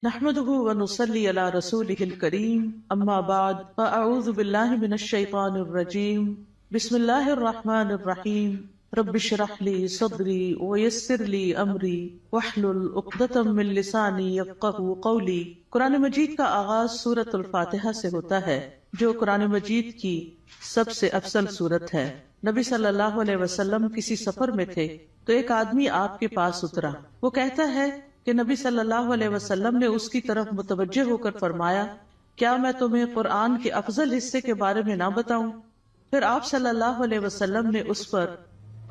نحمده ونصلي على رسوله الكريم اما بعد فاعوذ بالله من الشيطان الرجيم بسم الله الرحمن الرحيم رب اشرح لي صدري ويسر لي امري واحلل عقدة من لساني يفقهوا قولي۔ قرآن مجید کا آغاز سورۃ الفاتحہ سے ہوتا ہے جو قرآن مجید کی سب سے افضل سورت ہے۔ نبی صلی اللہ علیہ وسلم کسی سفر میں تھے تو ایک آدمی آپ کے پاس اترا۔ وہ کہتا ہے کہ نبی صلی اللہ علیہ وسلم نے اس کی طرف متوجہ ہو کر فرمایا، کیا میں تمہیں قرآن کے افضل حصے کے بارے میں نہ بتاؤں؟ پھر آپ صلی اللہ علیہ وسلم نے اس پر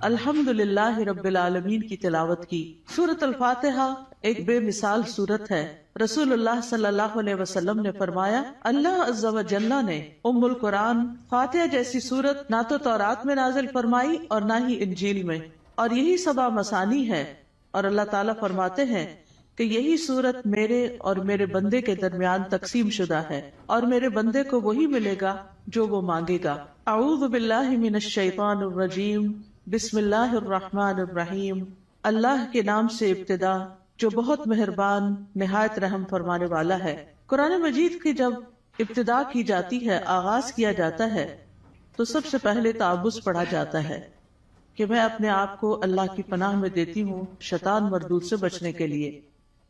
الحمدللہ رب العالمین کی تلاوت کی۔ سورۃ الفاتحہ ایک بے مثال سورت ہے۔ رسول اللہ صلی اللہ علیہ وسلم نے فرمایا، اللہ عز و جل نے ام القرآن فاتحہ جیسی سورت نہ تو تورات میں نازل فرمائی اور نہ ہی انجیل میں، اور یہی سبع مثانی ہے، اور اللہ تعالیٰ فرماتے ہیں کہ یہی سورت میرے اور میرے بندے کے درمیان تقسیم شدہ ہے، اور میرے بندے کو وہی ملے گا جو وہ مانگے گا۔ اعوذ باللہ من الشیطان الرجیم بسم اللہ الرحمن الرحیم۔ اللہ کے نام سے ابتدا جو بہت مہربان نہایت رحم فرمانے والا ہے۔ قرآن مجید کی جب ابتدا کی جاتی ہے، آغاز کیا جاتا ہے، تو سب سے پہلے تعوذ پڑھا جاتا ہے کہ میں اپنے آپ کو اللہ کی پناہ میں دیتی ہوں شیطان مردود سے بچنے کے لیے۔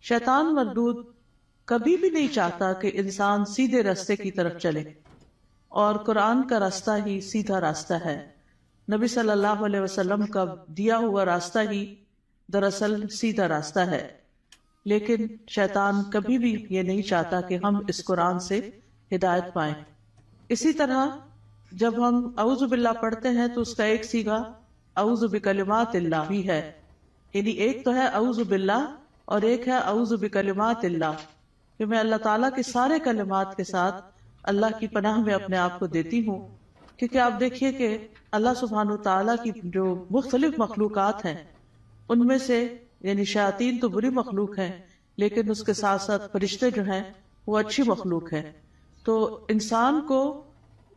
شیطان مردود کبھی بھی نہیں چاہتا کہ انسان سیدھے راستے کی طرف چلے، اور قرآن کا راستہ ہی سیدھا راستہ ہے۔ نبی صلی اللہ علیہ وسلم کا دیا ہوا راستہ ہی دراصل سیدھا راستہ ہے، لیکن شیطان کبھی بھی یہ نہیں چاہتا کہ ہم اس قرآن سے ہدایت پائیں۔ اسی طرح جب ہم اعوذ باللہ پڑھتے ہیں تو اس کا ایک صیغہ اعوذ بکلمات اللہ بھی ہے، یعنی ایک تو ہے اعوذ باللہ اور ایک ہے اعوذ بکلمات اللہ، کہ میں اللہ تعالیٰ کے سارے کلمات کے ساتھ اللہ کی پناہ میں اپنے آپ کو دیتی ہوں۔ کیونکہ آپ دیکھیے کہ اللہ سبحانہ تعالیٰ کی جو مختلف مخلوقات ہیں ان میں سے یعنی شیاطین تو بری مخلوق ہیں، لیکن اس کے ساتھ ساتھ فرشتے جو ہیں وہ اچھی مخلوق ہیں۔ تو انسان کو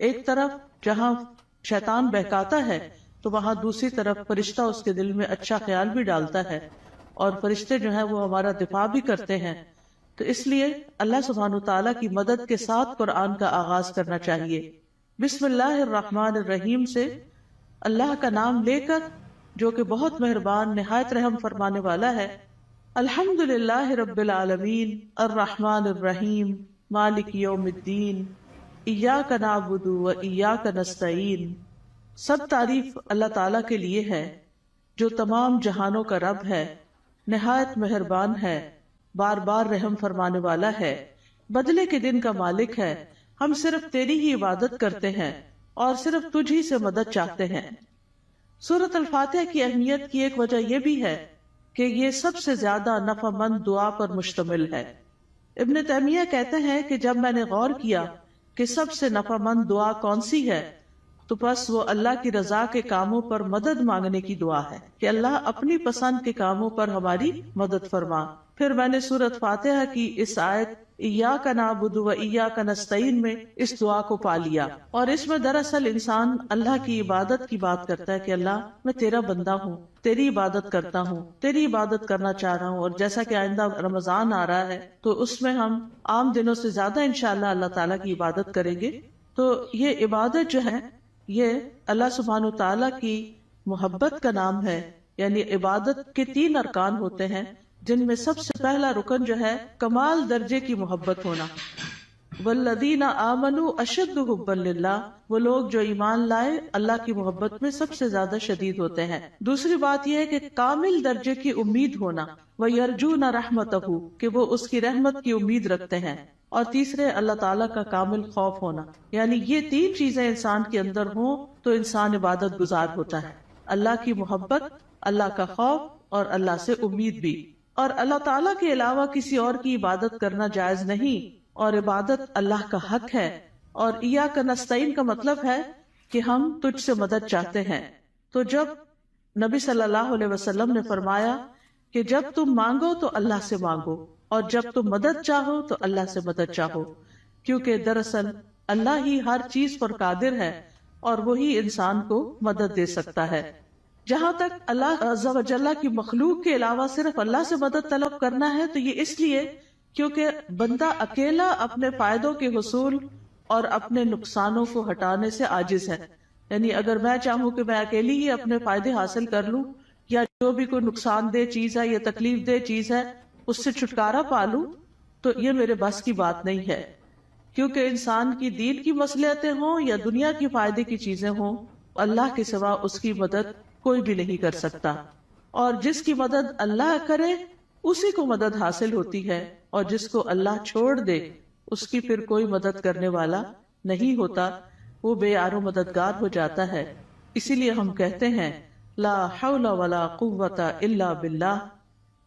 ایک طرف جہاں شیطان بہکاتا ہے تو وہاں دوسری طرف فرشتہ اس کے دل میں اچھا خیال بھی ڈالتا ہے، اور فرشتے جو ہیں وہ ہمارا دفاع بھی کرتے ہیں۔ تو اس لیے اللہ سبحانہ تعالیٰ کی مدد کے ساتھ قرآن کا آغاز کرنا چاہیے۔ بسم اللہ الرحمن الرحیم سے اللہ کا نام لے کر جو کہ بہت مہربان نہایت رحم فرمانے والا ہے۔ الحمدللہ رب العالمین الرحمن الرحیم مالک یوم الدین ایاک نعبد و ایاک نستعین۔ سب تعریف اللہ تعالیٰ کے لیے ہے جو تمام جہانوں کا رب ہے، نہایت مہربان ہے، بار بار رحم فرمانے والا ہے، بدلے کے دن کا مالک ہے۔ ہم صرف تیری ہی عبادت کرتے ہیں اور صرف تجھ ہی سے مدد چاہتے ہیں۔ سورۃ الفاتحہ کی اہمیت کی ایک وجہ یہ بھی ہے کہ یہ سب سے زیادہ نفع مند دعا پر مشتمل ہے۔ ابن تیمیہ کہتے ہیں کہ جب میں نے غور کیا کہ سب سے نفع مند دعا کون سی ہے تو بس وہ اللہ کی رضا کے کاموں پر مدد مانگنے کی دعا ہے کہ اللہ اپنی پسند کے کاموں پر ہماری مدد فرما۔ پھر میں نے سورۃ فاتحہ کی اس آیت ایاک نعبد و ایاک نستعین میں اس دعا کو پا لیا، اور اس میں دراصل انسان اللہ کی عبادت کی بات کرتا ہے کہ اللہ میں تیرا بندہ ہوں، تیری عبادت کرتا ہوں، تیری عبادت کرنا چاہ رہا ہوں۔ اور جیسا کہ آئندہ رمضان آ رہا ہے تو اس میں ہم عام دنوں سے زیادہ انشاءاللہ اللہ تعالیٰ کی عبادت کریں گے۔ تو یہ عبادت جو ہے یہ اللہ سبحانہ تعالیٰ کی محبت کا نام ہے، یعنی عبادت کے 3 ارکان ہوتے ہیں، جن میں سب سے پہلا رکن جو ہے کمال درجے کی محبت ہونا۔ والذین آمنوا اشد حبا للہ، وہ لوگ جو ایمان لائے اللہ کی محبت میں سب سے زیادہ شدید ہوتے ہیں۔ دوسری بات یہ ہے کہ کامل درجے کی امید ہونا، وَيَرْجُونَ رَحْمَتَهُ، کہ وہ اس کی رحمت کی امید رکھتے ہیں۔ اور تیسرے اللہ تعالیٰ کا کامل خوف ہونا، یعنی یہ 3 چیزیں انسان کے اندر ہوں تو انسان عبادت گزار ہوتا ہے۔ اللہ کی محبت، اللہ کا خوف اور اللہ سے امید بھی۔ اور اللہ تعالیٰ کے علاوہ کسی اور کی عبادت کرنا جائز نہیں، اور عبادت اللہ کا حق ہے۔ اور ایاک نستعین کا مطلب ہے کہ ہم تجھ سے مدد چاہتے ہیں۔ تو جب نبی صلی اللہ علیہ وسلم نے فرمایا کہ جب تم مانگو تو اللہ سے مانگو، اور جب تم مدد چاہو تو اللہ سے مدد چاہو، کیونکہ دراصل اللہ ہی ہر چیز پر قادر ہے اور وہی انسان کو مدد دے سکتا ہے۔ جہاں تک اللہ عز و جل کی مخلوق کے علاوہ صرف اللہ سے مدد طلب کرنا ہے تو یہ اس لیے کیونکہ بندہ اکیلا اپنے فائدوں کے حصول اور اپنے نقصانوں کو ہٹانے سے عاجز ہے. یعنی اگر میں چاہوں کہ میں اکیلی ہی اپنے فائدے حاصل کر لوں یا جو بھی کوئی نقصان دہ چیز ہے یا تکلیف دہ چیز ہے اس سے چھٹکارا پا لوں تو یہ میرے بس کی بات نہیں ہے. کیونکہ انسان کی دین کی مصلحتیں ہوں یا دنیا کی فائدے کی چیزیں ہوں، اللہ کے سوا اس کی مدد کوئی بھی نہیں کر سکتا، اور جس کی مدد اللہ کرے اسی کو مدد حاصل ہوتی ہے، اور جس کو اللہ چھوڑ دے اس کی پھر کوئی مدد کرنے والا نہیں ہوتا، وہ بے یار و مددگار ہو جاتا ہے. اسی لیے ہم کہتے ہیں لا حول ولا قوت الا باللہ،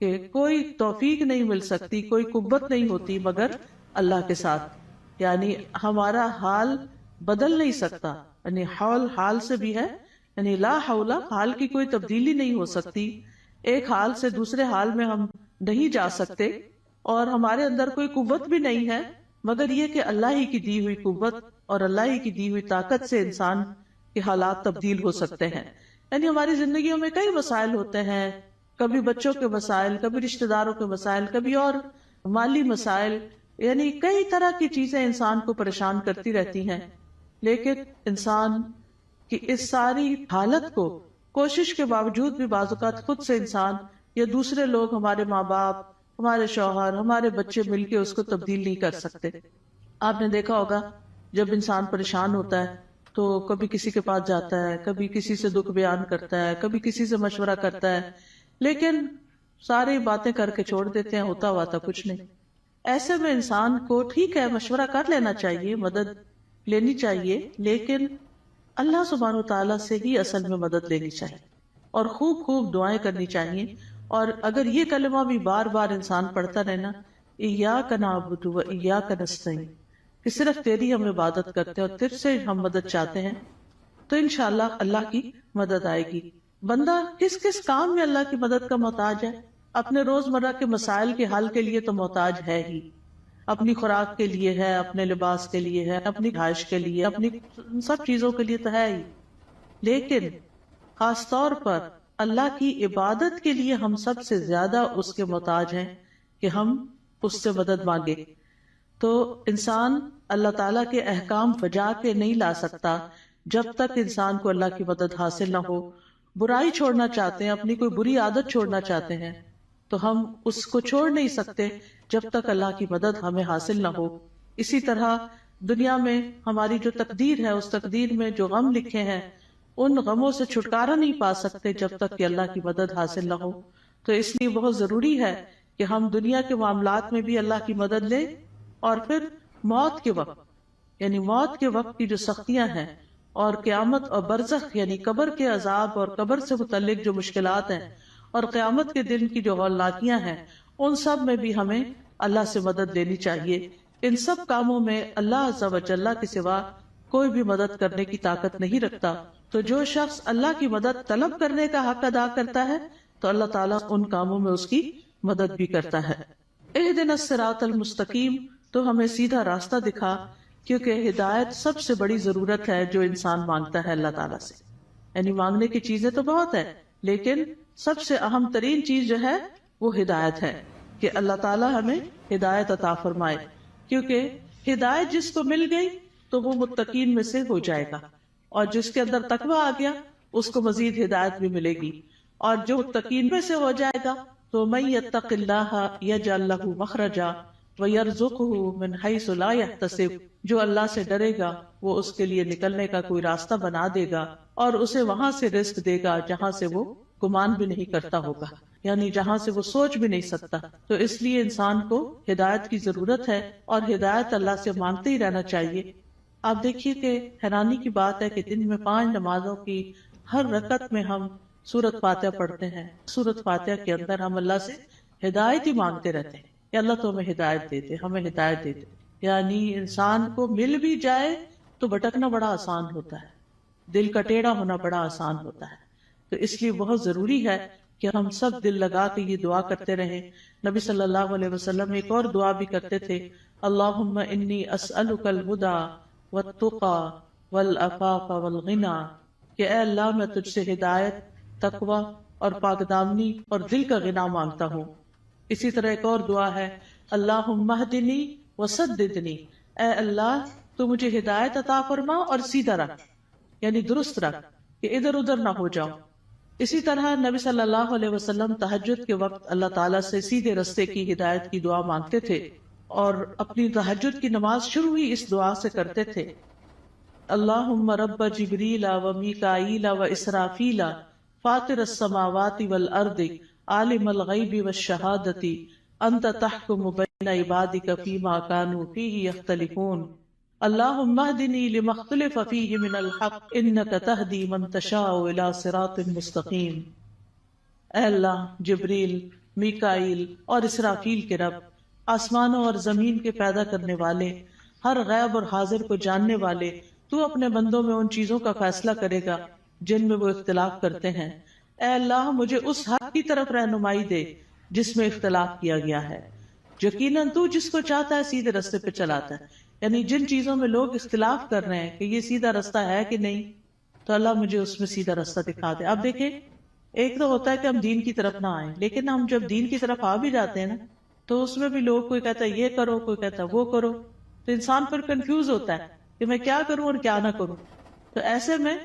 کہ کوئی توفیق نہیں مل سکتی، کوئی قوت نہیں ہوتی مگر اللہ کے ساتھ. یعنی ہمارا حال بدل نہیں سکتا، یعنی حول حال سے بھی ہے، یعنی لا حول حال کی کوئی تبدیلی نہیں ہو سکتی، ایک حال سے دوسرے حال میں ہم نہیں جا سکتے، اور ہمارے اندر کوئی قوت بھی نہیں ہے مگر یہ کہ اللہ ہی کی دی ہوئی قوت اور اللہ ہی کی دی ہوئی طاقت سے انسان کے حالات تبدیل ہو سکتے ہیں. یعنی ہماری زندگیوں میں کئی مسائل ہوتے ہیں، کبھی بچوں کے مسائل، کبھی رشتہ داروں کے مسائل، کبھی اور مالی مسائل، یعنی کئی طرح کی چیزیں انسان کو پریشان کرتی رہتی ہیں. لیکن انسان کی اس ساری حالت کو کوشش کے باوجود بھی بعض اوقات خود سے انسان یا دوسرے لوگ، ہمارے ماں باپ، ہمارے شوہر، ہمارے بچے مل کے اس کو تبدیل نہیں کر سکتے. آپ نے دیکھا ہوگا جب انسان پریشان ہوتا ہے تو کبھی کسی کے پاس جاتا ہے، کبھی کسی سے دکھ بیان کرتا ہے، کبھی کسی سے مشورہ کرتا ہے، لیکن ساری باتیں کر کے چھوڑ دیتے ہیں، ہوتا ہوا تھا کچھ نہیں. ایسے میں انسان کو ٹھیک ہے مشورہ کر لینا چاہیے، مدد لینی چاہیے، لیکن اللہ سبحانہ وتعالیٰ سے ہی اصل میں مدد لینی چاہیے اور خوب خوب دعائیں کرنی چاہیے. اور اگر یہ کلمہ بھی بار بار انسان پڑھتا رہنا، ایاک نعبد و ایاک نستعین، کہ صرف تیری ہم عبادت کرتے ہیں اور تجھ سے ہم مدد چاہتے ہیں، تو انشاءاللہ اللہ کی مدد آئے گی. بندہ کس کس کام میں اللہ کی مدد کا محتاج ہے؟ اپنے روزمرہ کے مسائل کے حل کے لیے تو محتاج ہے ہی، اپنی خوراک کے لیے ہے، اپنے لباس کے لیے ہے، اپنی رہائش کے لیے، اپنی سب چیزوں کے لیے تو ہے ہی. لیکن خاص طور پر اللہ کی عبادت کے لیے ہم سب سے زیادہ اس کے محتاج ہیں کہ ہم اس سے مدد مانگے. تو انسان اللہ تعالیٰ کے احکام بجا کے نہیں لا سکتا جب تک انسان کو اللہ کی مدد حاصل نہ ہو. برائی چھوڑنا چاہتے ہیں، اپنی کوئی بری عادت چھوڑنا چاہتے ہیں، تو ہم اس کو چھوڑ نہیں سکتے جب تک اللہ کی مدد ہمیں حاصل نہ ہو. اسی طرح دنیا میں ہماری جو تقدیر ہے، اس تقدیر میں جو غم لکھے ہیں، ان غموں سے چھٹکارا نہیں پا سکتے جب تک کہ اللہ کی مدد حاصل نہ ہو. تو اس لیے بہت ضروری ہے کہ ہم دنیا کے معاملات میں بھی اللہ کی مدد لیں، اور پھر موت کے وقت، یعنی موت کے وقت کی جو سختیاں ہیں، اور قیامت اور برزخ یعنی قبر کے عذاب اور قبر سے متعلق جو مشکلات ہیں، اور قیامت کے دن کی جو ہولناکیاں ہیں، ان سب میں بھی ہمیں اللہ سے مدد لینی چاہیے. ان سب کاموں میں اللہ عز و جل کے سوا کوئی بھی مدد کرنے کی طاقت نہیں رکھتا. تو جو شخص اللہ کی مدد طلب کرنے کا حق ادا کرتا ہے تو اللہ تعالیٰ ان کاموں میں اس کی مدد بھی کرتا ہے. اہدنا الصراط المستقیم، تو ہمیں سیدھا راستہ دکھا، کیونکہ ہدایت سب سے بڑی ضرورت ہے جو انسان مانگتا ہے اللہ تعالیٰ سے. یعنی مانگنے کی چیزیں تو بہت ہے، لیکن سب سے اہم ترین چیز جو ہے وہ ہدایت ہے، کہ اللہ تعالیٰ ہمیں ہدایت عطا فرمائے. کیونکہ ہدایت جس کو مل گئی تو وہ متقین میں سے ہو جائے گا، اور جس کے اندر تقویٰ آ گیا اس کو مزید ہدایت بھی ملے گی. اور جو متقین میں سے ہو جائے گا تو من یتق اللہ یجعل لہ مخرجا ویرزقہ من حیث لا یحتسب، جو اللہ سے ڈرے گا وہ اس کے لیے نکلنے کا کوئی راستہ بنا دے گا، اور اسے وہاں سے رزق دے گا جہاں سے وہ گمان بھی نہیں کرتا ہوگا، یعنی جہاں سے وہ سوچ بھی نہیں سکتا. تو اس لیے انسان کو ہدایت کی ضرورت ہے، اور ہدایت اللہ سے مانگتے ہی رہنا چاہیے. آپ دیکھیے کہ حیرانی کی بات ہے کہ دن میں 5 نمازوں کی ہر رکعت میں ہم سورۃ فاتحہ پڑھتے ہیں. سورۃ فاتحہ کے اندر ہم اللہ سے ہدایت ہی مانگتے رہتے ہیں کہ اللہ تو ہمیں ہدایت دے دے، ہمیں ہدایت دے دے. یعنی انسان کو مل بھی جائے تو بھٹکنا بڑا آسان ہوتا ہے، دل کا ٹیڑھا ہونا بڑا آسان ہوتا ہے. تو اس لیے بہت ضروری ہے کہ ہم سب دل لگا کے یہ دعا کرتے رہیں. نبی صلی اللہ علیہ وسلم ایک اور دعا بھی کرتے تھے، اللہم انی اسألک الہدی والتقی والعفاف والغنی، کہ اے اللہ میں تجھ سے ہدایت، تقوی اور پاک دامنی اور دل کا غنا مانگتا ہوں. اسی طرح ایک اور دعا ہے، اللہم اہدنی وسددنی، اے اللہ تو مجھے ہدایت عطا فرما اور سیدھا رکھ، یعنی درست رکھ کہ ادھر ادھر نہ ہو جاؤں۔ اسی طرح نبی صلی اللہ علیہ وسلم تہجد کے وقت اللہ تعالیٰ سے سیدھے رستے کی ہدایت کی دعا مانگتے تھے، اور اپنی تہجد کی نماز شروع ہی اس دعا سے کرتے تھے، اللہم رب جبریل و میکائیل و اسرافیل فاطر السماوات والارض عالم الغیب والشہادۃ انت تحکم بین عبادک فیما کانوا فیہ یختلفون اللہم اہدنی لما اختلف فیہ من الحق انک تہدی من تشاء الی صراط مستقیم۔ اے اللہ، جبریل، میکائیل اور اسرافیل کے رب، آسمانوں اور زمین کے پیدا کرنے والے، ہر غیب اور حاضر کو جاننے والے، تو اپنے بندوں میں ان چیزوں کا فیصلہ کرے گا جن میں وہ اختلاف کرتے ہیں۔ اے اللہ، مجھے اس حق کی طرف رہنمائی دے جس میں اختلاف کیا گیا ہے۔ یقیناً تو جس کو چاہتا ہے سیدھے رستے پہ چلاتا ہے، یعنی جن چیزوں میں لوگ اختلاف کر رہے ہیں کہ یہ سیدھا رستہ ہے کہ نہیں، تو اللہ مجھے اس میں سیدھا رستہ دکھا دے۔ اب دیکھیں، ایک تو ہوتا ہے کہ ہم دین کی طرف نہ آئیں، لیکن ہم جب دین کی طرف آ بھی جاتے ہیں نا، تو اس میں بھی لوگ، کوئی کہتا ہے یہ کرو، کوئی کہتا ہے وہ کرو، تو انسان پھر کنفیوز ہوتا ہے کہ میں کیا کروں اور کیا نہ کروں۔ تو ایسے میں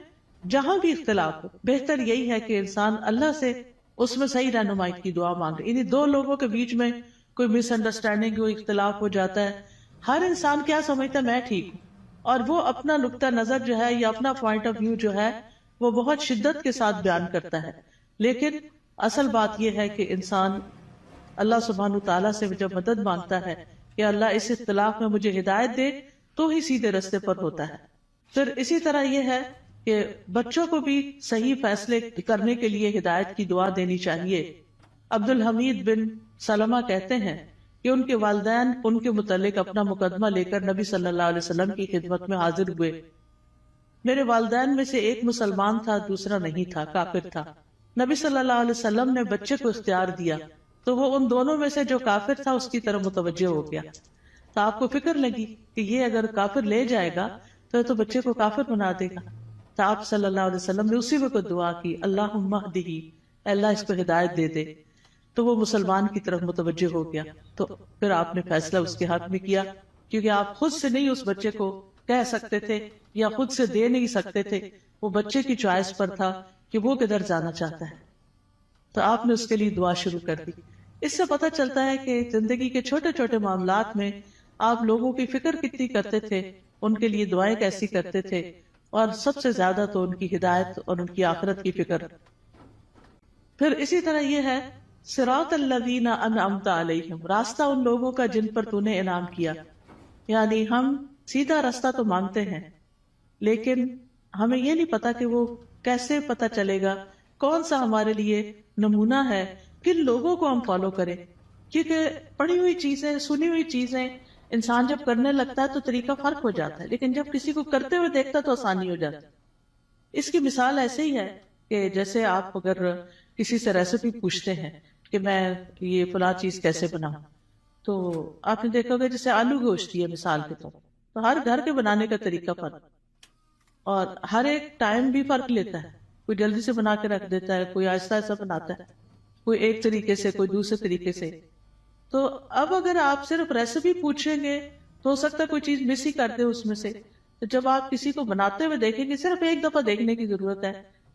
جہاں بھی اختلاف ہو، بہتر یہی ہے کہ انسان اللہ سے اس میں صحیح رہنمائی کی دعا مانگے۔ یعنی دو لوگوں کے بیچ میں کوئی مس انڈرسٹینڈنگ، کوئی اختلاف ہو جاتا ہے، ہر انسان کیا سمجھتا ہے میں ٹھیک ہوں، اور وہ اپنا نقطہ نظر جو ہے یا اپنا پوائنٹ آف ویو جو ہے وہ بہت شدت کے ساتھ بیان کرتا ہے، لیکن اصل بات یہ ہے کہ انسان اللہ سبحانہ تعالیٰ سے جب مدد مانگتا ہے کہ اللہ اس اختلاف میں مجھے ہدایت دے، تو ہی سیدھے رستے پر ہوتا ہے۔ پھر اسی طرح یہ ہے کہ بچوں کو بھی صحیح فیصلے کرنے کے لیے ہدایت کی دعا دینی چاہیے۔ عبد الحمید بن سلمہ کہتے ہیں کہ ان کے والدین ان کے متعلق اپنا مقدمہ لے کر نبی صلی اللہ علیہ وسلم کی خدمت میں حاضر ہوئے۔ میرے والدین میں سے ایک مسلمان تھا، دوسرا نہیں تھا، کافر تھا۔ نبی صلی اللہ علیہ وسلم نے بچے کو اختیار دیا تو وہ ان دونوں میں سے جو کافر تھا اس کی طرف متوجہ ہو گیا۔ تو آپ کو فکر لگی کہ یہ اگر کافر لے جائے گا تو بچے کو کافر بنا دے گا۔ تو آپ صلی اللہ علیہ وسلم نے اسی وقت دعا کی، اللہم اہدہ، اللہ اس کو ہدایت دے دے۔ تو وہ مسلمان کی طرف متوجہ ہو گیا۔ تو پھر آپ نے فیصلہ اس کے حق میں کیا، کیونکہ آپ خود سے نہیں اس بچے کو کہہ سکتے تھے یا خود سے دے نہیں سکتے تھے، وہ بچے کی چوائس پر تھا کہ وہ کدھر جانا چاہتا ہے۔ تو آپ نے اس کے لیے دعا شروع کر دی۔ اس سے پتہ چلتا ہے کہ زندگی کے چھوٹے چھوٹے معاملات میں آپ لوگوں کی فکر کتنی کرتے تھے، ان کے لیے دعائیں کیسی کرتے تھے، اور سب سے زیادہ تو ان کی ہدایت اور ان کی آخرت کی فکر۔ پھر اسی طرح یہ ہے صراط الذین انعمت علیہم، راستہ ان لوگوں کا جن پر تو نے انعام کیا۔ یعنی ہم سیدھا راستہ تو مانگتے ہیں، لیکن ہمیں یہ نہیں پتا کہ وہ کیسے پتا چلے گا، کون سا ہمارے لیے نمونہ ہے، کن لوگوں کو ہم فالو کریں۔ کیونکہ پڑھی ہوئی چیزیں، سنی ہوئی چیزیں انسان جب کرنے لگتا ہے تو طریقہ فرق ہو جاتا ہے، لیکن جب کسی کو کرتے ہوئے دیکھتا تو آسانی ہو جاتی۔ اس کی مثال ایسے ہی ہے کہ جیسے آپ اگر کسی سے ریسیپی پوچھتے ہیں کہ میں یہ فلاں چیز کیسے بناؤں، تو آپ نے دیکھا ہوگا جیسے آلو گوشت ہے مثال کے طور، تو ہر گھر کے بنانے کا طریقہ فرق، اور ہر ایک ٹائم بھی فرق لیتا ہے۔ کوئی جلدی سے بنا کے رکھ دیتا ہے، کوئی آہستہ آہستہ بناتا ہے، کوئی ایک طریقے سے، کوئی دوسرے طریقے سے۔ تو اب اگر آپ صرف ریسیپی پوچھیں گے تو ہو سکتا ہے کوئی چیز مس ہی کر دے اس میں سے۔ تو جب آپ کسی کو بناتے ہوئے دیکھیں گے، صرف ایک دفعہ دیکھنے کی ضرورت ہے،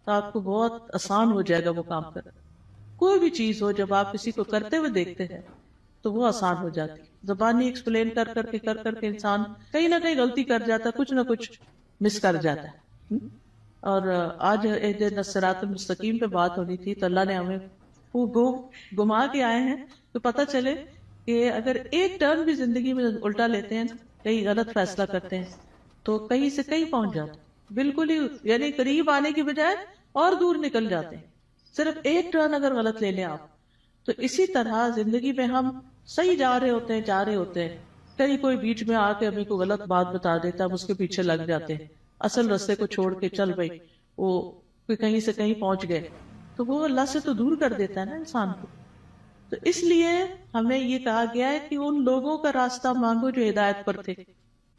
تو آپ کو بہت آسان ہو جائے گا وہ کام کرنا۔ کوئی بھی چیز ہو، جب آپ کسی کو کرتے ہوئے دیکھتے ہیں تو وہ آسان ہو جاتی۔ زبانی ایکسپلین کر کر کے انسان کہیں نہ کہیں غلطی کر جاتا ہے، کچھ نہ کچھ مس کر جاتا ہے۔ اور آج اہدنا الصراط المستقیم پہ بات ہونی تھی، تو اللہ نے ہمیں وہ گما کے آئے ہیں تو پتہ چلے کہ اگر ایک ٹرن بھی زندگی میں الٹا لیتے ہیں، کہیں غلط فیصلہ کرتے ہیں، تو کہیں سے کہیں پہنچ جاتے ہیں، بالکل ہی یعنی قریب آنے کی بجائے اور دور نکل جاتے ہیں، صرف ایک ٹرن اگر غلط لے لیں آپ۔ تو اسی طرح زندگی میں ہم صحیح جا رہے ہوتے ہیں، کہیں کوئی بیچ میں آ کے ہمیں کوئی غلط بات بتا دیتا ہے، ہم اس کے پیچھے لگ جاتے ہیں، اصل راستے کو چھوڑ کے چل بھائی وہ کہیں سے کہیں پہنچ گئے، تو وہ اللہ سے تو دور کر دیتا ہے نا انسان کو۔ تو اس لیے ہمیں یہ کہا گیا ہے کہ ان لوگوں کا راستہ مانگو جو ہدایت پر تھے،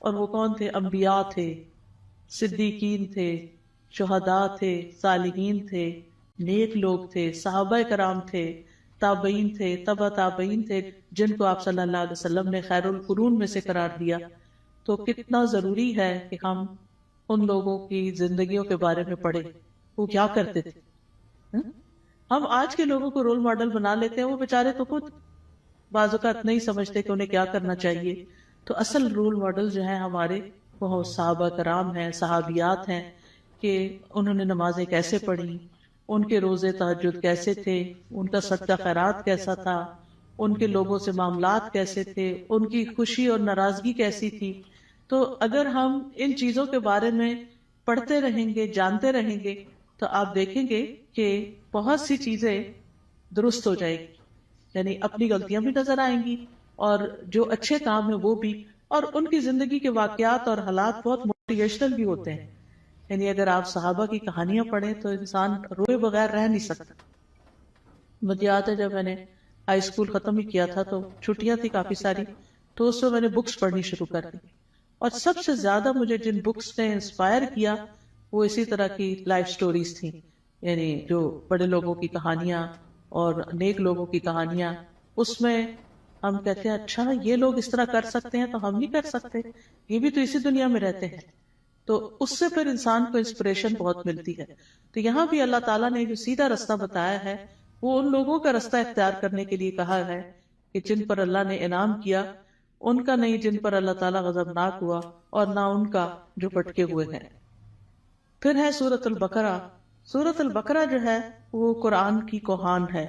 اور وہ کون تھے؟ انبیاء تھے، صدیقین تھے، شہداء تھے، صالحین تھے، نیک لوگ تھے، صحابہ کرام تھے، تابعین تھے، تبع تابعین تھے، جن کو آپ صلی اللہ علیہ وسلم نے خیر القرون میں سے قرار دیا. تو کتنا ضروری ہے کہ ہم ان لوگوں کی زندگیوں کے بارے میں پڑھیں، وہ کیا کرتے تھے. ہم آج کے لوگوں کو رول ماڈل بنا لیتے ہیں، وہ بیچارے تو خود بعض اوقات نہیں سمجھتے کہ انہیں کیا کرنا چاہیے. تو اصل رول ماڈل جو ہیں ہمارے وہ صحابہ کرام ہیں، صحابیات ہیں، کہ انہوں نے نمازیں کیسے پڑھی، ان کے روزے تہجد کیسے تھے، ان کا صدقہ خیرات کیسا تھا، ان کے لوگوں سے معاملات کیسے تھے، ان کی خوشی اور ناراضگی کیسی تھی. تو اگر ہم ان چیزوں کے بارے میں پڑھتے رہیں گے، جانتے رہیں گے، تو آپ دیکھیں گے کہ بہت سی چیزیں درست ہو جائے گی. یعنی اپنی غلطیاں بھی نظر آئیں گی اور جو اچھے کام ہیں وہ بھی. اور ان کی زندگی کے واقعات اور حالات بہت موٹیویشنل بھی ہوتے ہیں. یعنی اگر آپ صحابہ کی کہانیاں پڑھیں تو انسان روئے بغیر رہ نہیں سکتا. مجھے یاد ہے جب میں نے ہائی اسکول ختم ہی کیا تھا تو چھٹیاں تھی کافی ساری، تو اس میں میں نے بکس پڑھنی شروع کر دی. اور سب سے زیادہ مجھے جن بکس نے انسپائر کیا وہ اسی طرح کی لائف سٹوریز تھیں. یعنی جو بڑے لوگوں کی کہانیاں اور نیک لوگوں کی کہانیاں. اس میں ہم کہتے ہیں اچھا یہ لوگ اس طرح کر سکتے ہیں تو ہم نہیں کر سکتے، یہ بھی تو اسی دنیا میں رہتے ہیں. تو اس سے پھر انسان کو انسپریشن بہت ملتی ہے. تو یہاں بھی اللہ تعالیٰ نے جو سیدھا رستہ بتایا ہے وہ ان لوگوں کا رستہ اختیار کرنے کے لیے کہا ہے کہ جن پر اللہ نے انعام کیا، ان کا نہیں جن پر اللہ تعالیٰ غضبناک ہوا، اور نہ ان کا جو بھٹکے ہوئے ہیں. پھر ہے سورۃ البقرہ. سورۃ البقرہ جو ہے وہ قرآن کی کوہان ہے.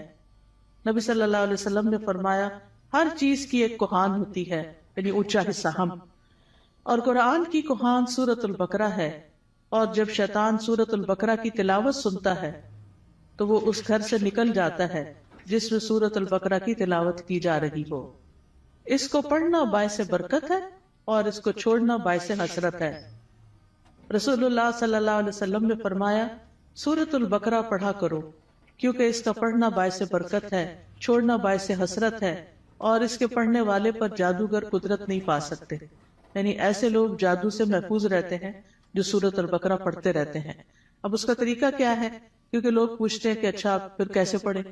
نبی صلی اللہ علیہ وسلم نے فرمایا ہر چیز کی ایک کوہان ہوتی ہے، یعنی اونچا حصہ ہم. اور قرآن کی کوہان سورۃ البقرہ ہے. اور جب شیطان سورۃ البقرہ کی تلاوت سنتا ہے تو وہ اس گھر سے نکل جاتا ہے جس میں سورۃ البقرہ کی تلاوت کی جا رہی ہو. اس کو پڑھنا باعث برکت ہے اور اس کو چھوڑنا باعث حسرت ہے. رسول اللہ صلی اللہ علیہ وسلم نے فرمایا سورۃ البقرہ پڑھا کرو، کیونکہ اس کا پڑھنا باعث برکت ہے، چھوڑنا باعث حسرت ہے، اور اس کے پڑھنے والے پر جادوگر قدرت نہیں پا سکتے. یعنی ایسے لوگ جادو سے محفوظ رہتے ہیں جو سورۃ البقرہ پڑھتے رہتے ہیں. اب اس کا طریقہ کیا ہے؟ کیونکہ لوگ پوچھتے ہیں کہ اچھا پھر کیسے پڑھیں.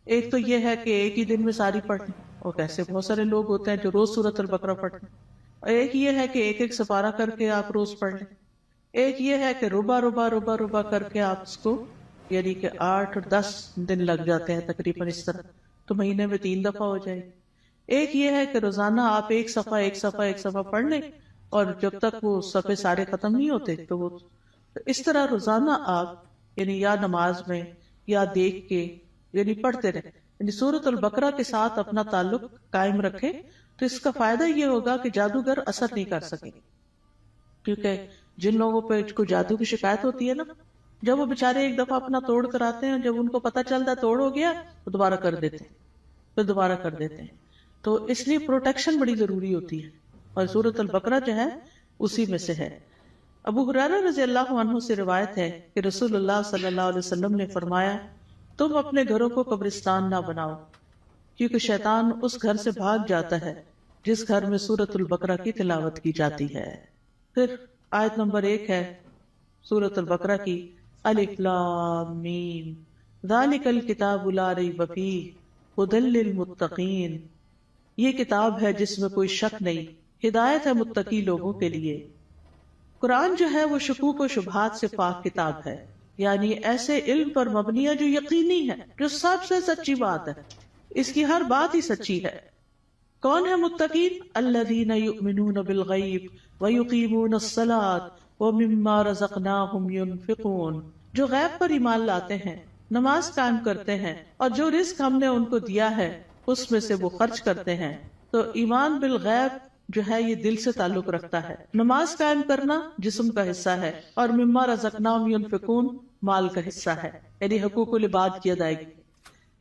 ایک تو یہ ہے کہ ایک ہی دن میں ساری پڑھ لیں، اور کیسے بہت سارے لوگ ہوتے ہیں جو روز سورۃ البقرہ پڑھتے ہیں. اور ایک یہ ہے کہ ایک ایک سپارہ کر کے آپ روز پڑھ لیں. ایک یہ ہے کہ ربع ربع ربع ربع کر کے آپ اس کو، یعنی کہ 8 اور 10 دن لگ جاتے ہیں تقریباً اس طرح، تو مہینے میں 3 دفعہ ہو جائے گی. ایک یہ ہے کہ روزانہ آپ ایک صفحہ پڑھ لیں، اور جب تک وہ صفحے سارے ختم نہیں ہوتے تو وہ اس طرح روزانہ آپ یعنی یا نماز میں یا دیکھ کے یعنی پڑھتے رہیں. یعنی سورۃ البقرہ کے ساتھ اپنا تعلق قائم رکھیں تو اس کا فائدہ یہ ہوگا کہ جادوگر اثر نہیں کر سکیں. کیونکہ جن لوگوں پہ کوئی جادو کی شکایت ہوتی ہے نا، جب وہ بےچارے ایک دفعہ اپنا توڑ کر آتے ہیں، جب ان کو پتہ چلتا ہے توڑ ہو گیا تو دوبارہ کر دیتے ہیں، پھر دوبارہ کر دیتے ہیں. تو اس لیے پروٹیکشن بڑی ضروری ہوتی ہے، اور سورۃ البقرہ جو ہے اسی میں سے ہے. ابو ہریرہ رضی اللہ عنہ سے روایت ہے کہ رسول اللہ صلی اللہ علیہ وسلم نے فرمایا تم اپنے گھروں کو قبرستان نہ بناؤ، کیونکہ شیطان اس گھر سے بھاگ جاتا ہے جس گھر میں سورۃ البقرہ کی تلاوت کی جاتی ہے. پھر آیت نمبر 1 ہے سورۃ البقرہ کی، الف لام میم ذالک الکتاب لا ریب فیہ ھدی للمتقین. یہ کتاب ہے جس میں کوئی شک نہیں، ہدایت ہے متقی لوگوں کے لیے. قرآن جو ہے وہ شکوک و شبہات سے پاک کتاب ہے، یعنی ایسے علم پر مبنی ہے جو یقینی ہے، جو سب سے سچی بات ہے، اس کی ہر بات ہی سچی ہے. کون ہے متقین؟ الذین یؤمنون بالغیب ویقیمون الصلاۃ ومما رزقناہم ینفقون. جو غیب پر ایمان لاتے ہیں، نماز قائم کرتے ہیں، اور جو رزق ہم نے ان کو دیا ہے اس میں سے وہ خرچ کرتے ہیں. تو ایمان بالغیب جو ہے یہ دل سے تعلق رکھتا ہے. نماز قائم کرنا جسم کا حصہ ہے، اور مما رزقناہم ینفقون مال کا حصہ ہے، یعنی حقوق العباد کی ادائیگی.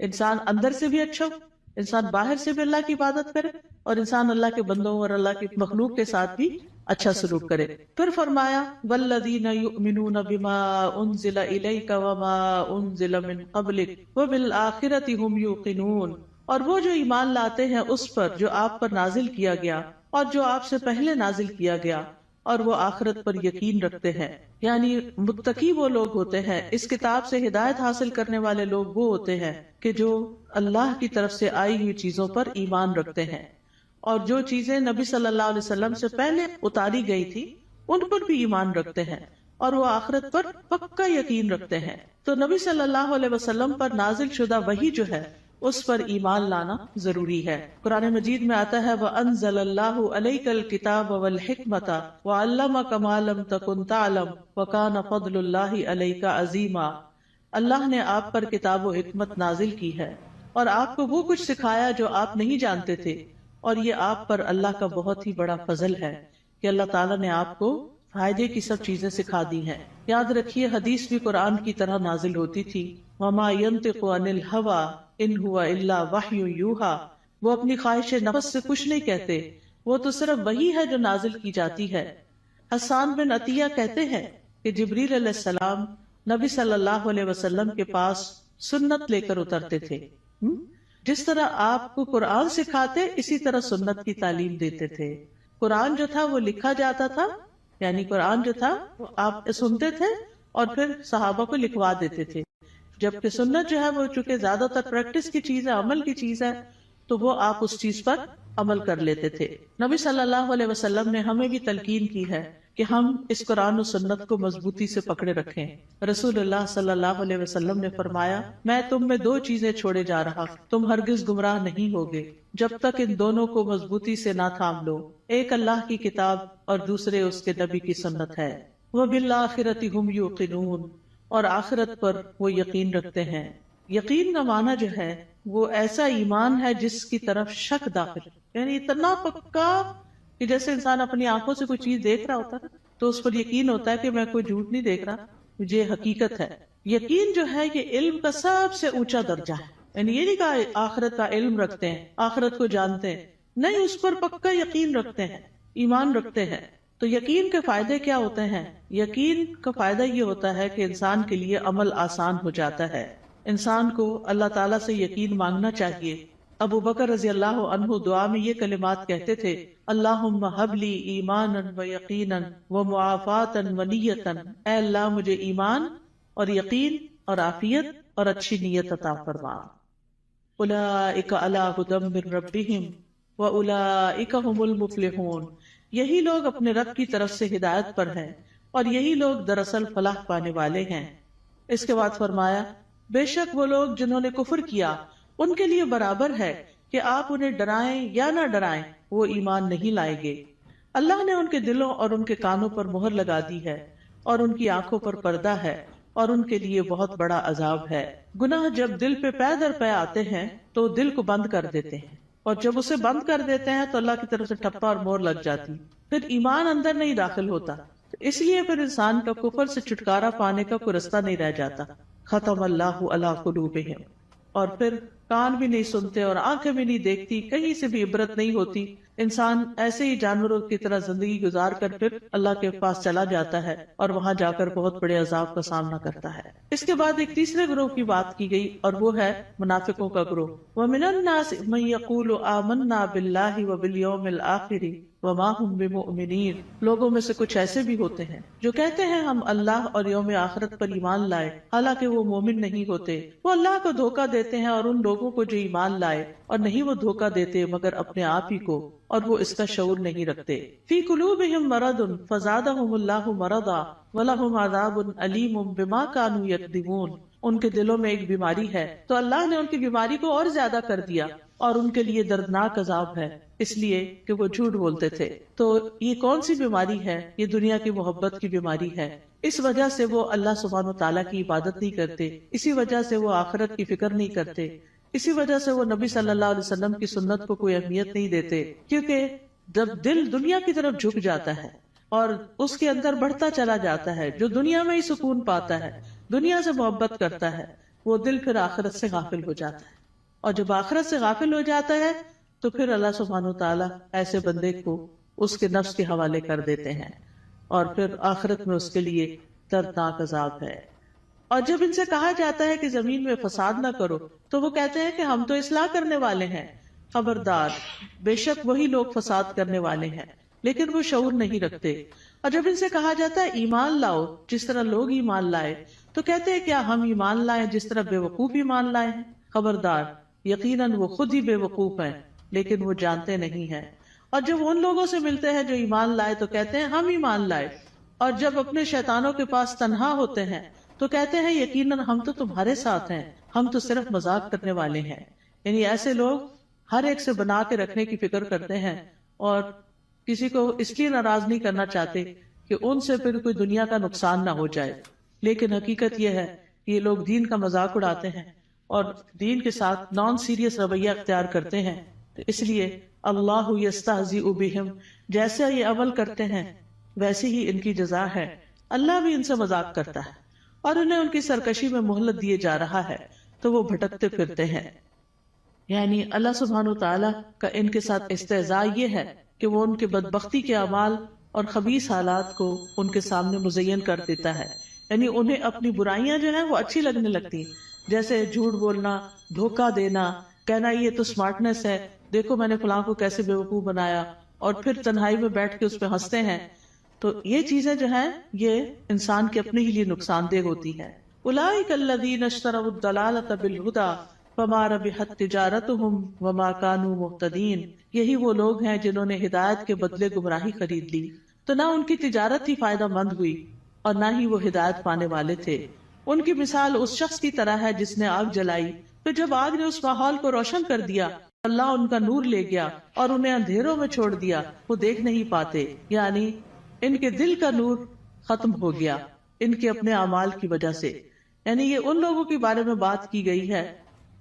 انسان اندر سے بھی اچھا ہو، انسان باہر سے بھی اللہ کی عبادت کرے، اور انسان اللہ کے بندوں اور اللہ کی مخلوق کے ساتھ بھی اچھا سلوک کرے. پھر فرمایا والذین یؤمنون بما انزل الیک وما انزل من قبلک وبالآخرۃ ھم یوقنون. اور وہ جو ایمان لاتے ہیں اس پر جو آپ پر نازل کیا گیا اور جو آپ سے پہلے نازل کیا گیا، اور وہ آخرت پر یقین رکھتے ہیں. یعنی متقی وہ لوگ ہوتے ہیں، اس کتاب سے ہدایت حاصل کرنے والے لوگ وہ ہوتے ہیں کہ جو اللہ کی طرف سے آئی ہوئی چیزوں پر ایمان رکھتے ہیں، اور جو چیزیں نبی صلی اللہ علیہ وسلم سے پہلے اتاری گئی تھی ان پر بھی ایمان رکھتے ہیں، اور وہ آخرت پر پکا یقین رکھتے ہیں. تو نبی صلی اللہ علیہ وسلم پر نازل شدہ وحی جو ہے اس پر ایمان لانا ضروری ہے. قرآن مجید میں آتا ہے وَأَنزَلَ اللَّهُ عَلَيْكَ الْكِتَابَ وَالْحِكْمَةَ وَعَلَّمَكَ مَا لَمْ تَكُنْ تَعْلَمُ وَكَانَ فَضْلُ اللَّهِ عَلَيْكَ عَظِيمًا. اللہ نے آپ پر کتاب و حکمت نازل کی ہے اور آپ کو وہ کچھ سکھایا جو آپ نہیں جانتے تھے، اور یہ آپ پر اللہ کا بہت ہی بڑا فضل ہے کہ اللہ تعالیٰ نے آپ کو فائدے کی سب چیزیں سکھا دی ہیں. یاد رکھیے حدیث بھی قرآن کی طرح نازل ہوتی تھی. وَمَا يَنطِقُ عَنِ الْهَوَىٰ إِنْ هُوَ إِلَّا وَحْيٌ يُوحَىٰ. وہ اپنی خواہش نفس سے کچھ نہیں کہتے، وہ تو صرف وحی ہے جو نازل کی جاتی ہے. حسان بن عطیہ کہتے ہیں کہ جبریل علیہ السلام نبی صلی اللہ علیہ وسلم کے پاس سنت لے کر اترتے تھے. جس طرح آپ کو قرآن سکھاتے اسی طرح سنت کی تعلیم دیتے تھے. قرآن جو تھا وہ لکھا جاتا تھا، یعنی قرآن جو تھا وہ آپ سنتے تھے اور پھر صحابہ کو لکھوا دیتے تھے. جبکہ سنت جو ہے وہ چونکہ زیادہ تر پریکٹس کی چیز ہے، عمل کی چیز ہے، تو وہ آپ اس چیز پر عمل کر لیتے تھے. نبی صلی اللہ علیہ وسلم نے ہمیں بھی تلقین کی ہے کہ ہم اس قرآن و سنت کو مضبوطی سے پکڑے رکھیں. رسول اللہ صلی اللہ علیہ وسلم نے فرمایا میں تم میں دو چیزیں چھوڑے جا رہا، تم ہرگز گمراہ نہیں ہوگے جب تک ان دونوں کو مضبوطی سے نہ تھام لو. ایک اللہ کی کتاب اور دوسرے اس کے نبی کی سنت ہے. وَبِالْآخِرَةِ هُمْ يُوقِنُونَ. اور آخرت پر وہ یقین رکھتے ہیں. یقین کا معنی جو ہے وہ ایسا ایمان ہے جس کی طرف شک داخل، یعنی اتنا پکا کہ جیسے انسان اپنی آنکھوں سے کوئی چیز دیکھ رہا ہوتا ہے تو اس پر یقین ہوتا ہے کہ میں کوئی جھوٹ نہیں دیکھ رہا، مجھے حقیقت ہے. یقین جو ہے یہ علم کا سب سے اونچا درجہ ہے. یعنی یہ نہیں کہا آخرت کا علم رکھتے ہیں، آخرت کو جانتے ہیں، نہیں، اس پر پکا یقین رکھتے ہیں، ایمان رکھتے ہیں. تو یقین کے فائدے کیا ہوتے ہیں؟ یقین کا فائدہ یہ ہوتا ہے کہ انسان کے لیے عمل آسان ہو جاتا ہے. انسان کو اللہ تعالیٰ سے یقین مانگنا چاہیے. ابو بکر رضی اللہ عنہ دعا میں یہ کلمات کہتے تھے اللہم ہب لی ایمانا و یقینا و معافاتا و نیتا. اے اللہ مجھے ایمان اور یقین اور عافیت اور اچھی نیت عطا فرما. اولئک علی ھدی من ربہم و اولئک ھم المفلحون. یہی لوگ اپنے رب کی طرف سے ہدایت پر ہیں اور یہی لوگ دراصل فلاح پانے والے ہیں. اس کے بعد فرمایا بے شک وہ لوگ جنہوں نے کفر کیا ان کے لیے برابر ہے کہ آپ انہیں ڈرائیں یا نہ ڈرائیں، وہ ایمان نہیں لائیں گے. اللہ نے ان کے دلوں اور ان کے کانوں پر مہر لگا دی ہے اور ان کی آنکھوں پر پردہ ہے اور ان کے لیے بہت بڑا عذاب ہے. گناہ جب دل پہ پے در پے آتے ہیں تو دل کو بند کر دیتے ہیں، اور جب اسے بند کر دیتے ہیں تو اللہ کی طرف سے ٹھپا اور مور لگ جاتی، پھر ایمان اندر نہیں داخل ہوتا. اس لیے پھر انسان کا کفر سے چھٹکارا پانے کا کوئی رستہ نہیں رہ جاتا. ختم اللہ علی قلوبہم. اور پھر کان بھی نہیں سنتے اور آنکھیں بھی نہیں دیکھتی، کہیں سے بھی عبرت نہیں ہوتی. انسان ایسے ہی جانوروں کی طرح زندگی گزار کر پھر اللہ کے پاس چلا جاتا ہے اور وہاں جا کر بہت بڑے عذاب کا سامنا کرتا ہے. اس کے بعد ایک تیسرے گروہ کی بات کی گئی اور وہ ہے منافقوں کا گروہ. وَمِنَ النَّاسِ مَن يَقُولُ آمَنَّا بِاللَّهِ وَبِالْيَوْمِ الْآخِرِ وَمَا هُمْ بِمُؤْمِنِينَ. لوگوں میں سے کچھ ایسے بھی ہوتے ہیں جو کہتے ہیں ہم اللہ اور یوم آخرت پر ایمان لائے، حالانکہ وہ مومن نہیں ہوتے. وہ اللہ کو دھوکہ دیتے ہیں اور ان لوگوں کو جو ایمان لائے، اور نہیں وہ دھوکہ دیتے مگر اپنے آپ ہی کو، اور وہ اس کا شعور نہیں رکھتے. فی قلوبہم مرض فزادہم اللہ مرضا ولہم عذاب علیم بما کانوا یکذبون. ان کے دلوں میں ایک بیماری ہے تو اللہ نے ان کی بیماری کو اور زیادہ کر دیا اور ان کے لیے دردناک عذاب ہے، اس لیے کہ وہ جھوٹ بولتے تھے. تو یہ کون سی بیماری ہے؟ یہ دنیا کی محبت کی بیماری ہے. اس وجہ سے وہ اللہ سبحانہ و تعالیٰ کی عبادت نہیں کرتے، اسی وجہ سے وہ آخرت کی فکر نہیں کرتے، اسی وجہ سے وہ نبی صلی اللہ علیہ وسلم کی سنت کو کوئی اہمیت نہیں دیتے. کیونکہ جب دل دنیا کی طرف جھک جاتا ہے اور اس کے اندر بڑھتا چلا جاتا ہے، جو دنیا میں ہی سکون پاتا ہے، دنیا سے محبت کرتا ہے، وہ دل پھر آخرت سے غافل ہو جاتا ہے. اور جب آخرت سے غافل ہو جاتا ہے تو پھر اللہ سبحانہ و تعالیٰ ایسے بندے کو اس کے نفس کے حوالے کر دیتے ہیں اور پھر آخرت میں اس کے لیے دردناک عذاب ہے. اور جب ان سے کہا جاتا ہے کہ زمین میں فساد نہ کرو تو وہ کہتے ہیں کہ ہم تو اصلاح کرنے والے ہیں. خبردار، بے شک وہی لوگ فساد کرنے والے ہیں لیکن وہ شعور نہیں رکھتے. اور جب ان سے کہا جاتا ہے ایمان لاؤ جس طرح لوگ ایمان لائے، تو کہتے ہیں کیا ہم ایمان لائیں جس طرح بے وقوف ایمان لائے ہیں؟ خبردار، یقیناً وہ خود ہی بے وقوف ہیں لیکن وہ جانتے نہیں ہیں. اور جب ان لوگوں سے ملتے ہیں جو ایمان لائے تو کہتے ہیں ہم ایمان لائے، اور جب اپنے شیطانوں کے پاس تنہا ہوتے ہیں تو کہتے ہیں یقیناً ہم تو تمہارے ساتھ ہیں، ہم تو صرف مذاق کرنے والے ہیں. یعنی ایسے لوگ ہر ایک سے بنا کے رکھنے کی فکر کرتے ہیں اور کسی کو اس لیے ناراض نہیں کرنا چاہتے کہ ان سے پھر کوئی دنیا کا نقصان نہ ہو جائے. لیکن حقیقت یہ ہے کہ یہ لوگ دین کا مذاق اڑاتے ہیں اور دین کے ساتھ نان سیریس رویہ اختیار کرتے ہیں. تو اس لیے اللہ یستہزئ بہم، جیسے یہ عمل کرتے ہیں ویسے ہی ان کی جزا ہے. اللہ بھی ان سے مذاق کرتا ہے اور انہیں ان کی سرکشی میں مہلت دیے جا رہا ہے تو وہ بھٹکتے پھرتے ہیں. یعنی اللہ سبحانہ وتعالی کا ان کے ساتھ استہزاء یہ ہے کہ وہ ان کے بدبختی کے اعمال اور خبیث حالات کو ان کے سامنے مزین کر دیتا ہے. یعنی انہیں اپنی برائیاں جو ہیں وہ اچھی لگنے لگتی ہیں، جیسے جھوٹ بولنا، دھوکہ دینا، کہنا یہ تو سمارٹنس ہے، دیکھو میں نے فلاں کو کیسے بیوقوف بنایا، اور پھر تنہائی میں بیٹھ کے اس پہ ہنستے ہیں. تو یہ چیزیں جو ہیں یہ انسان کے اپنے ہی لیے نقصان دہ ہوتی ہیں. اولئک الذین اشتروا الضلالۃ بالہدی فما ربحت تجارتہم وما کانوا مہتدین. یہی وہ لوگ ہیں جنہوں نے ہدایت کے بدلے گمراہی خرید لی، تو نہ ان کی تجارت ہی فائدہ مند ہوئی اور نہ ہی وہ ہدایت پانے والے تھے. ان کی مثال اس شخص کی طرح ہے جس نے آگ جلائی، پھر جب آگ نے اس ماحول کو روشن کر دیا اللہ ان کا نور لے گیا اور انہیں اندھیروں میں چھوڑ دیا، وہ دیکھ نہیں پاتے. یعنی ان کے دل کا نور ختم ہو گیا ان کے اپنے اعمال کی وجہ سے. یعنی یہ ان لوگوں کے بارے میں بات کی گئی ہے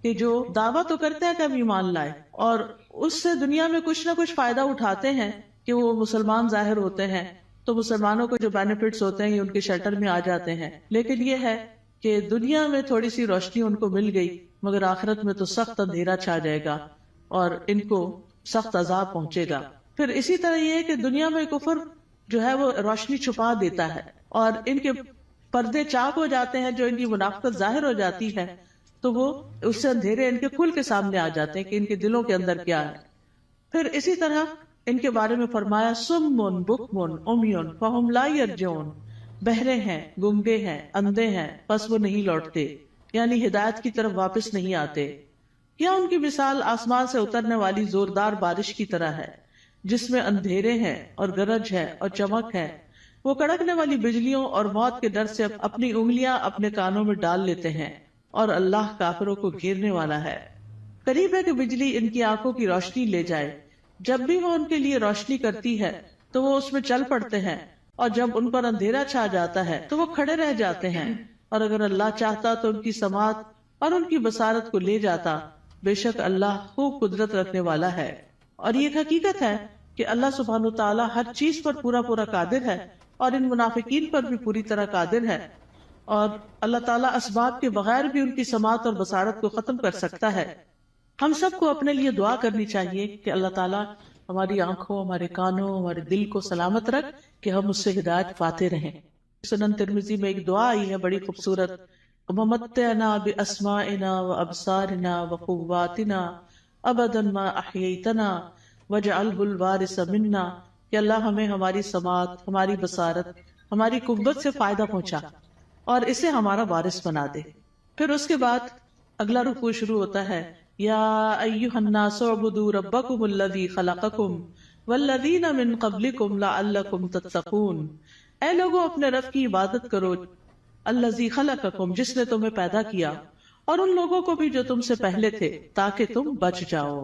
کہ جو دعویٰ تو کرتے ہیں کہ ہم ایمان لائے اور اس سے دنیا میں کچھ نہ کچھ فائدہ اٹھاتے ہیں کہ وہ مسلمان ظاہر ہوتے ہیں تو مسلمانوں کو جو بینیفٹس ہوتے ہیں یہ ان کے شیلٹر میں آ جاتے ہیں. لیکن یہ ہے کہ دنیا میں تھوڑی سی روشنی ان کو مل گئی مگر آخرت میں تو سخت اندھیرا چھا جائے گا اور ان کو سخت عذاب پہنچے گا. پھر اسی طرح یہ ہے کہ دنیا میں کفر جو ہے وہ روشنی چھپا دیتا ہے اور ان کے پردے چاک ہو جاتے ہیں، جو ان کی منافقت ظاہر ہو جاتی ہے تو وہ اس سے اندھیرے ان کے کھل کے سامنے آ جاتے ہیں کہ ان کے دلوں کے اندر کیا ہے. پھر اسی طرح ان کے بارے میں فرمایا سم بکم عمی فہم لا یرجعون، بہرے ہیں، گنگے ہیں، اندھے ہیں، پس وہ نہیں لوٹتے، یعنی ہدایت کی طرف واپس نہیں آتے. یا ان کی مثال آسمان سے اترنے والی زوردار بارش کی طرح ہے جس میں اندھیرے ہیں اور گرج ہے اور چمک ہے. وہ کڑکنے والی بجلیوں اور موت کے ڈر سے اپنی انگلیاں اپنے کانوں میں ڈال لیتے ہیں اور اللہ کافروں کو گھیرنے والا ہے. قریب ہے کہ بجلی ان کی آنکھوں کی روشنی لے جائے، جب بھی وہ ان کے لیے روشنی کرتی ہے تو وہ اس میں چل پڑتے ہیں اور جب ان پر اندھیرا چھا جاتا ہے تو وہ کھڑے رہ جاتے ہیں. اور اگر اللہ چاہتا تو ان کی سماعت اور ان کی بصارت کو لے جاتا، بے شک اللہ خوب قدرت رکھنے والا ہے. اور یہ حقیقت ہے کہ اللہ سبحانہ تعالیٰ ہر چیز پر پورا قادر ہے اور ان منافقین پر بھی پوری طرح قادر ہے، اور اللہ تعالیٰ اسباب کے بغیر بھی ان کی سماعت اور بصارت کو ختم کر سکتا ہے. ہم سب کو اپنے لیے دعا کرنی چاہیے کہ اللہ تعالیٰ ہماری آنکھوں، ہمارے کانوں، ہمارے دل کو سلامت رکھ کہ ہم اس سے ہدایت پاتے رہیں. سنن ترمذی میں ایک دعا آئی ہے بڑی خوبصورت، وَمَتِّعْنَا بِأَسْمَاعِنَا وَأَبْصَارِنَا وَقُوَّاتِنَا أَبَدًا مَا أَحْيَيْتَنَا وَاجْعَلْهُ الْوَارِثَ مِنَّا، کہ اللہ ہمیں ہماری سماعت، ہماری بصارت، ہماری قوت سے فائدہ پہنچا اور اسے ہمارا وارث بنا دے. پھر اس کے بعد اگلا رکوع شروع ہوتا ہے، یا ایھا الناس اعبدوا ربکم الذی خلقکم والذین من قبلکم لعلکم تتقون. اے لوگوں اپنے رب کی عبادت کرو، الذی خلقکم جس نے تمہیں پیدا کیا، اور ان لوگوں کو بھی جو تم سے پہلے تھے تاکہ تم بچ جاؤ،